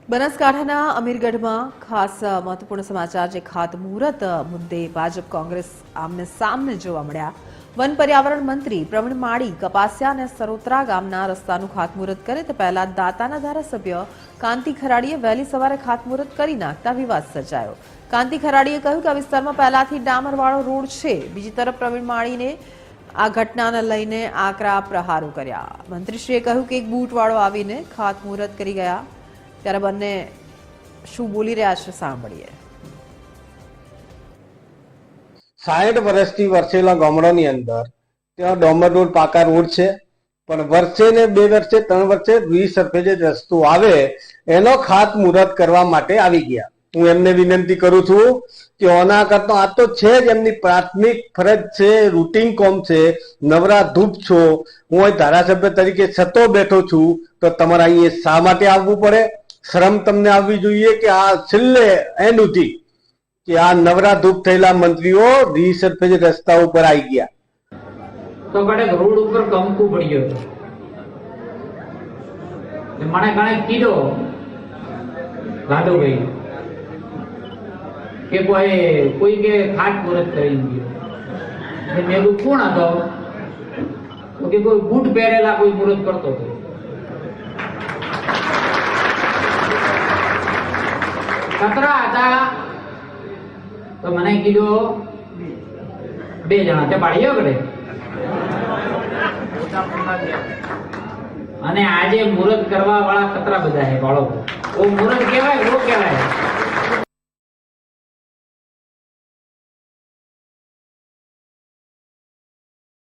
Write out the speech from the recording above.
બનાસકાંઠાના અમીરગઢમાં ખાસ મહત્વપૂર્ણ સમાચાર જે ખાતમુહૂર્ત મુદ્દે ભાજપ કોંગ્રેસ આમને સામને જોવા મળ્યા। વન પર્યાવરણ મંત્રી પ્રવીણ માળી કપાસિયા અને સરોત્રા ગામના રસ્તાનું ખાતમુહૂર્ત કરે તે પહેલા દાતાના ધારાસભ્ય કાંતિ ખરાડીએ વહેલી સવારે ખાતમુહૂર્ત કરી નાખતા વિવાદ સર્જાયો। કાંતિ ખરાડીએ કહ્યું કે આ વિસ્તારમાં પહેલાથી ડામરવાળો રોડ છે। બીજી તરફ પ્રવીણ માળીને આ ઘટનાને લઈને આકરા પ્રહારો કર્યા। મંત્રીશ્રીએ કહ્યું કે એક બૂટવાળો આવીને ખાતમુહૂર્ત કરી ગયા। ત્યારે બંને શું બોલી રહ્યા છે સાંભળીએ। 60 વર્ષથી વરસેલા ગામડાની અંદર ત્યાં ડોમર રોડ પાકા રોડ છે, પણ વર્ષે ને 2 વર્ષે 3 વર્ષે રીસર્ફેસ રસ્તો આવે એનો ખાતમુહૂર્ત કરવા માટે આવી ગયા। હું એમને વિનંતી કરું છું કે ઓના કરતા આ તો છે જ એમની પ્રાથમિક ફરજ છે, રૂટીન કોમ છે। નવરા ધૂપ છો, હું અહીં ધારાસભ્ય તરીકે છતો બેઠો છું, તો તમારે અહીંયા શા માટે આવવું પડે? શરમ તમને આવવી જોઈએ કે આ છેલ્લે એન્ડ સુધી કે આ નવરા ધૂપ થયેલા મંત્રીઓ રીસર્ફેસ રસ્તા ઉપર આવી ગયા। તો કડક રોડ ઉપર કંકુ પડ્યો હતો। મને કણે કીધો લાડુભાઈ કે કોઈ કે ખાતમુહૂર્ત કરી ગયો। મેં કીધું કોણ હતો? તો કે કોઈ બૂટ પહેરેલા કોઈ મુહૂર્ત કરતો હતો। કતરા હતા તો મને કીધું 2 જણા તે પાડ્યો કરે। અને આજે મુહૂર્ત કરવા વાળા કતરા બધા છે બાળકો। ઓ મુહૂર્ત કહેવાય, રો કહેવાય।